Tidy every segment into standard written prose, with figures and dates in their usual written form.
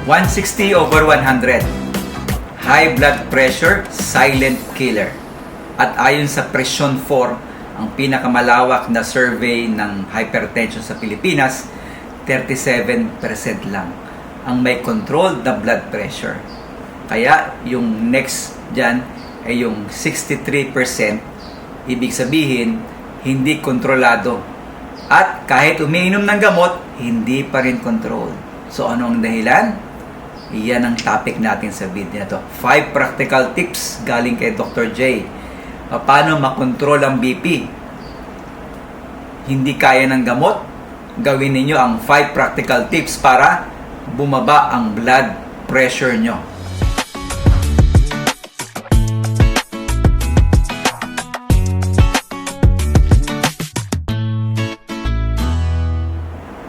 160/100. High blood pressure, silent killer. At ayon sa Presyon 4, ang pinakamalawak na survey ng hypertension sa Pilipinas, 37% lang ang may controlled na blood pressure. Kaya yung next dyan ay yung 63%, ibig sabihin, hindi kontrolado. At kahit umiinom ng gamot, hindi pa rin controlled. So ano ang dahilan? Iyan ang topic natin sa video na to. 5 practical tips galing kay Dr. J. Paano makontrol ang BP? Hindi kaya ng gamot? Gawin ninyo ang 5 practical tips para bumaba ang blood pressure nyo.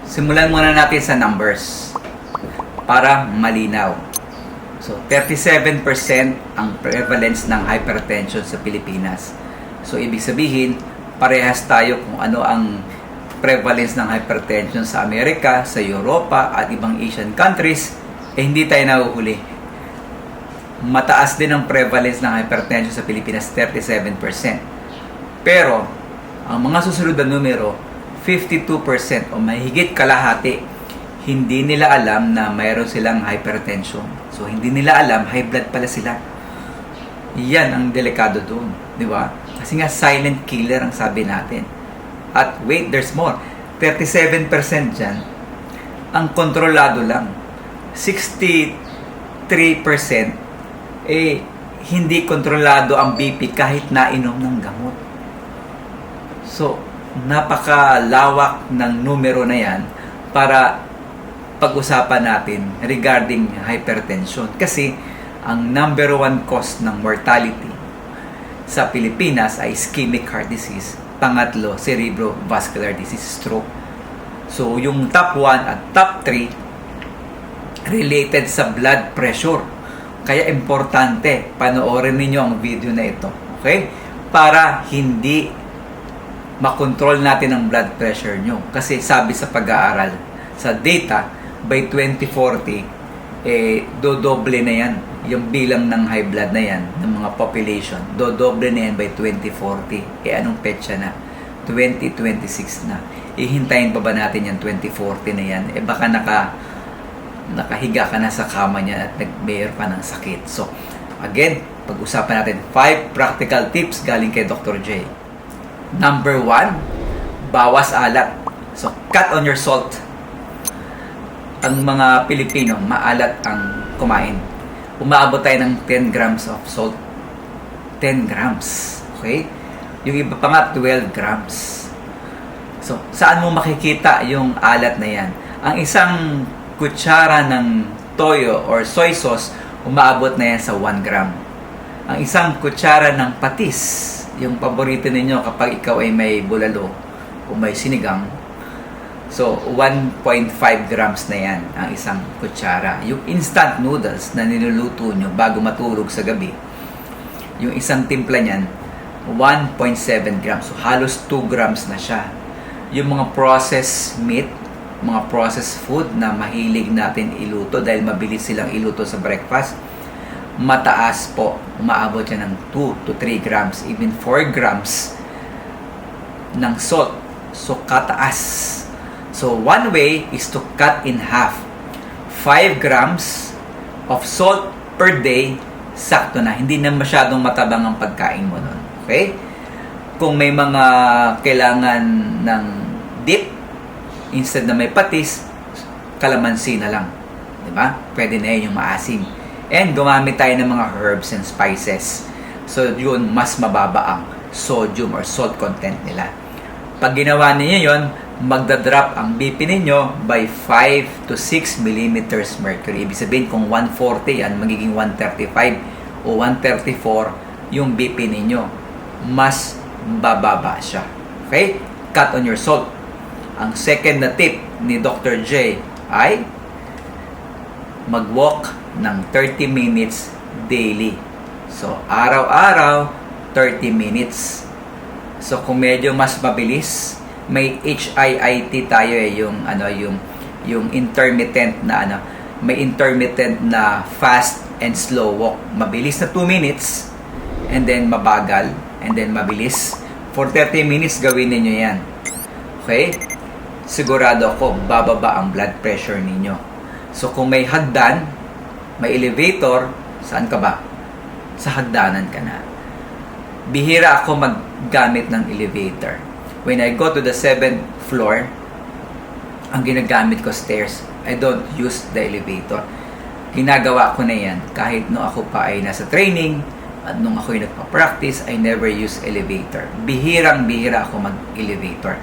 Simulan muna natin sa numbers para malinaw. So, 37% ang prevalence ng hypertension sa Pilipinas. So, ibig sabihin, parehas tayo kung ano ang prevalence ng hypertension sa Amerika, sa Europa, at ibang Asian countries, hindi tayo nahuhuli. Mataas din ang prevalence ng hypertension sa Pilipinas, 37%. Pero, ang mga susunod na numero, 52% o mahigit kalahati, hindi nila alam na mayroon silang hypertension. So, hindi nila alam, high blood pala sila. Yan ang delikado doon. Di ba? Kasi nga, silent killer ang sabi natin. At wait, there's more. 37% dyan, ang kontrolado lang. 63%, hindi kontrolado ang BP kahit nainom ng gamot. So, napakalawak ng numero na yan para pag-usapan natin regarding hypertension. Kasi, ang number 1 cause ng mortality sa Pilipinas ay ischemic heart disease. Pangatlo, cerebrovascular disease, stroke. So, yung top 1 at top 3 related sa blood pressure. Kaya importante, panoorin ninyo ang video na ito. Okay? Para hindi makontrol natin ang blood pressure nyo. Kasi sabi sa pag-aaral, sa data, by 2040, dodoble na yan. Yung bilang ng high blood na yan, ng mga population, dodoble na yan by 2040. Anong petsa na? 2026 na. Ihintayin pa ba natin yung 2040 na yan? Baka nakahiga ka na sa kama niya at nag-mayor pa ng sakit. So, again, pag-usapan natin 5 practical tips galing kay Dr. J. Number 1, bawas alat. So, cut on your salt. Ang mga Pilipino, maalat ang kumain. Umaabot tayo ng 10 grams of salt. 10 grams. Okay? Yung iba pa nga, 12 grams. So, saan mo makikita yung alat na yan? Ang isang kutsara ng toyo or soy sauce, umaabot na yan sa 1 gram. Ang isang kutsara ng patis, yung paborito ninyo kapag ikaw ay may bulalo o may sinigang, so 1.5 grams na yan ang isang kutsara. Yung instant noodles na niluluto nyo bago matulog sa gabi, yung isang timpla nyan, 1.7 grams. So halos 2 grams na siya. Yung mga processed meat, mga processed food na mahilig natin iluto dahil mabilis silang iluto sa breakfast, mataas po. Umaabot yan ng 2 to 3 grams, even 4 grams ng salt. So kataas. So, one way is to cut in half. 5 grams of salt per day, sakto na. Hindi na masyadong matabang ang pagkain mo nun. Okay? Kung may mga kailangan ng dip, instead na may patis, kalamansi na lang. Diba? Pwede na yun yung maasim. And gumamit tayo ng mga herbs and spices. So, yun, mas mababa ang sodium or salt content nila. Pag ginawa niyo yun, magdadrop ang BP ninyo by 5 to 6 millimeters mercury. Ibig sabihin, kung 140 yan, magiging 135 o 134 yung BP ninyo. Mas bababa siya. Okay? Cut on your salt. Ang second na tip ni Dr. J ay mag-walk ng 30 minutes daily. So, araw-araw, 30 minutes. So, kung medyo mas mabilis, may HIIT tayo yung intermittent na may intermittent na fast and slow walk. Mabilis na 2 minutes, and then mabagal, and then mabilis. For 30 minutes, gawin ninyo yan. Okay? Sigurado ako, bababa ang blood pressure ninyo. So, kung may hagdan, may elevator, saan ka ba? Sa hagdanan ka na. Bihira ako maggamit ng elevator. When I go to the 7th floor, ang ginagamit ko stairs. I don't use the elevator. Ginagawa ko na yan kahit nung ako pa ay nasa training at nung ako'y nagpa-practice, I never use elevator. Bihirang-bihira ako mag-elevator.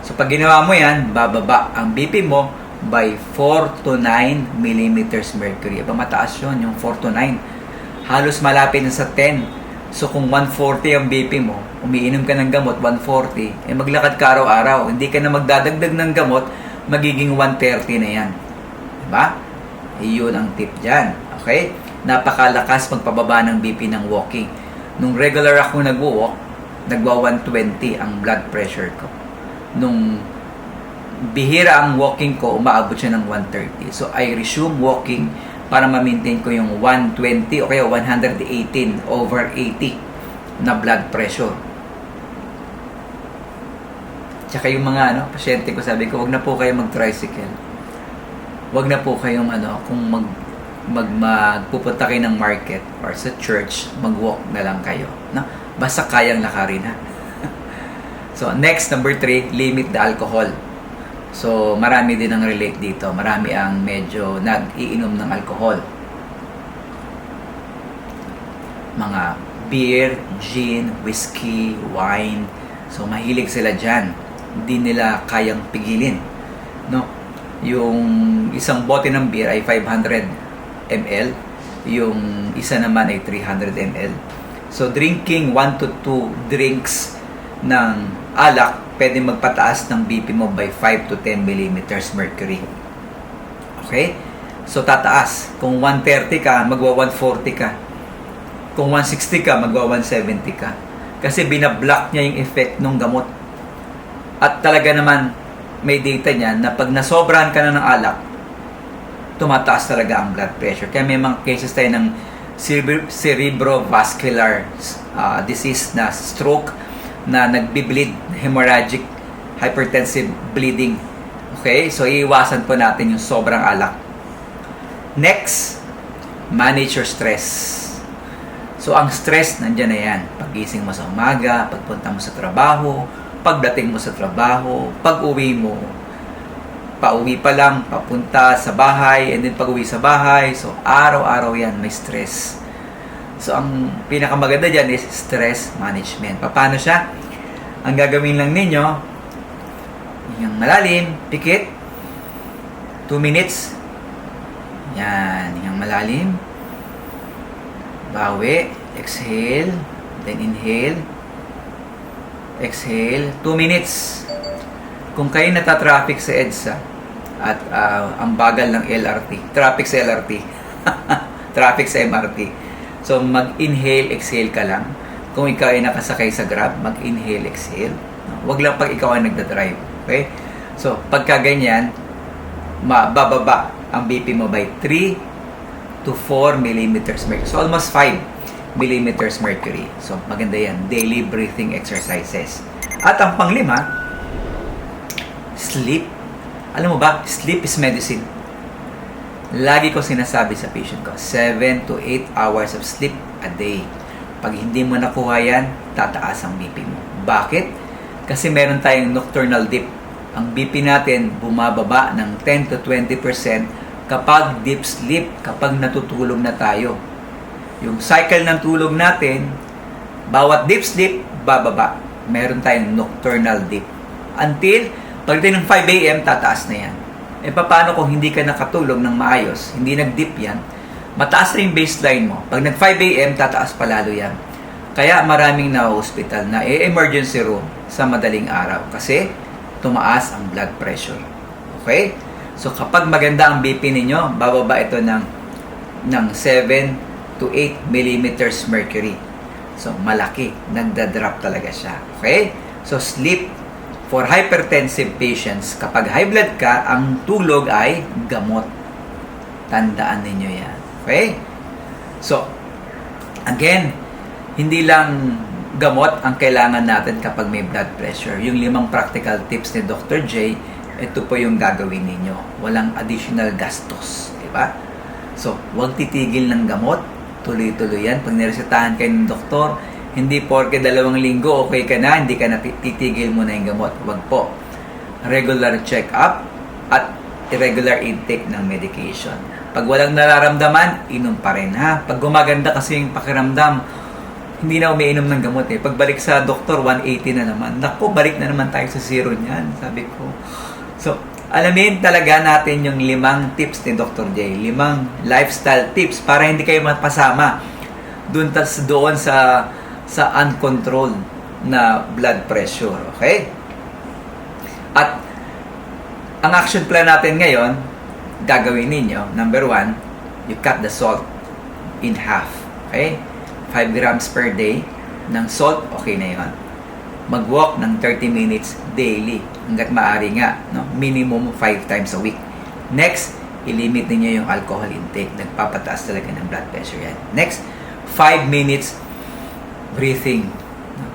So, pag ginawa mo yan, bababa ang BP mo by 4 to 9 millimeters mercury. Aba, mataas yun, yung 4 to 9. Halos malapit na sa 10. So, kung 140 ang BP mo, umiinom ka ng gamot, 140, maglakad ka araw-araw. Hindi ka na magdadagdag ng gamot, magiging 130 na yan. Diba? Iyon ang tip dyan. Okay? Napakalakas magpababa ng BP ng walking. Nung regular ako nag-walk, nagwa 120 ang blood pressure ko. Nung bihira ang walking ko, umaabot siya ng 130. So, I resume walking para ma-maintain ko yung 120 o kaya 118/80 na blood pressure. Tsaka yung mga pasyente ko, sabi ko, wag na po kayo mag-tricycle. Wag na po kayong kung magpupunta kayo ng market or sa church, mag-walk na lang kayo. No? Basta kayang lakarin, ha? So, next, number 3, limit the alcohol. So, marami din ang relate dito. Marami ang medyo nag-iinom ng alcohol. Mga beer, gin, whiskey, wine. So, mahilig sila dyan. Hindi nila kayang pigilin. No? Yung isang bote ng beer ay 500 ml. Yung isa naman ay 300 ml. So, drinking 1 to 2 drinks ng alak, pwede magpataas ng BP mo by 5 to 10 millimeters mercury. Okay? So, tataas. Kung 130 ka, magwa 140 ka. Kung 160 ka, magwa 170 ka. Kasi binablock niya yung effect ng gamot. At talaga naman, may data niya na pag nasobrahan ka na ng alak, tumataas talaga ang blood pressure. Kaya may mga cases tayo ng cerebrovascular disease na stroke, na nagbi-bleed, hemorrhagic, hypertensive bleeding. Okay? So, iiwasan po natin yung sobrang alak. Next, manage your stress. So, ang stress, nandyan na yan. Pagising mo sa umaga, pagpunta mo sa trabaho, pagdating mo sa trabaho, pag-uwi mo, pauwi pa lang, papunta sa bahay, and then pag-uwi sa bahay. So, araw-araw yan, may stress. So, ang pinakamaganda dyan is stress management. Paano siya? Ang gagawin lang ninyo, yung malalim, pikit, 2 minutes. Yan, yung malalim. Bawi, exhale, then inhale, exhale, 2 minutes. Kung kayo natatraffic sa EDSA at ang bagal ng LRT, traffic sa LRT, traffic sa MRT, so, mag-inhale, exhale ka lang. Kung ikaw ay nakasakay sa Grab, mag-inhale, exhale. Huwag lang pag ikaw ay nagdadrive. Okay? So, pagka ganyan, bababa ang BP mo by 3 to 4 millimeters mercury. So, almost 5 millimeters mercury. So, maganda yan. Daily breathing exercises. At ang panglima, sleep. Alam mo ba, sleep is medicine. Lagi ko sinasabi sa patient ko, 7 to 8 hours of sleep a day. Pag hindi mo nakuha yan, tataas ang BP mo. Bakit? Kasi meron tayong nocturnal dip. Ang BP natin bumababa ng 10 to 20% kapag deep sleep, kapag natutulog na tayo. Yung cycle ng tulog natin, bawat deep sleep, bababa. Meron tayong nocturnal dip. Until, pagdating ng 5 a.m., tataas na yan. Paano kung hindi ka nakatulog ng maayos, hindi nag-dip yan, mataas na yung baseline mo. Pag nag-5 a.m., tataas palalo yan. Kaya maraming na-hospital na emergency room sa madaling araw kasi tumaas ang blood pressure. Okay? So, kapag maganda ang BP ninyo, bababa ito ng 7 to 8 millimeters mercury. So, malaki. Nagda-drop talaga siya. Okay? So, sleep. For hypertensive patients, kapag high blood ka, ang tulog ay gamot. Tandaan ninyo yan. Okay? So, again, hindi lang gamot ang kailangan natin kapag may blood pressure. Yung 5 practical tips ni Dr. J, ito po yung gagawin ninyo. Walang additional gastos. Diba? So, huwag titigil ng gamot. Tuloy-tuloy yan. Pag niresetahan kayo ng doktor, hindi porke 2 linggo, okay ka na, hindi ka na titigil mo na yung gamot. Huwag po. Regular check-up at irregular intake ng medication. Pag walang nararamdaman, inom pa rin, ha? Pag gumaganda kasi yung pakiramdam, hindi na umiinom ng gamot, eh. Pagbalik sa doktor, 180 na naman. Naku, balik na naman tayo sa zero niyan, sabi ko. So, alamin talaga natin yung 5 tips ni Dr. J. 5 lifestyle tips para hindi kayo mapasama doon sa uncontrolled na blood pressure. Okay? At ang action plan natin ngayon, gagawin ninyo, number 1, you cut the salt in half. Okay? 5 grams per day ng salt, okay na yun. Mag-walk ng 30 minutes daily hanggat maaari nga, no? Minimum 5 times a week. Next, ilimit niyo yung alcohol intake. Nagpapataas talaga ng blood pressure yan. Next, 5 minutes breathing.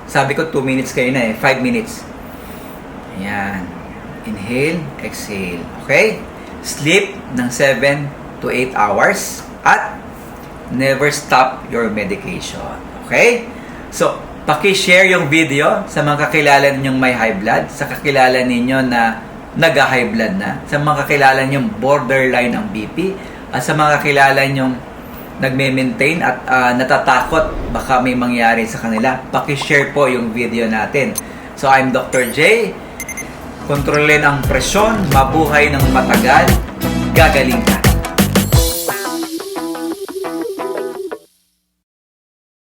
Sabi ko 2 minutes kayo na, 5 minutes. Ayan. Inhale, exhale. Okay? Sleep ng 7 to 8 hours at never stop your medication. Okay? So, paki-share yung video sa mga kakilala ninyong may high blood, sa kakilala ninyo na nag-high blood na, sa mga kakilala ninyong borderline ang BP, at sa mga kakilala ninyong nagme-maintain at natatakot baka may mangyari sa kanila. Paki-share po yung video natin. So, I'm Dr. J. Kontrolin ang presyon, mabuhay ng matagal, gagaling ka.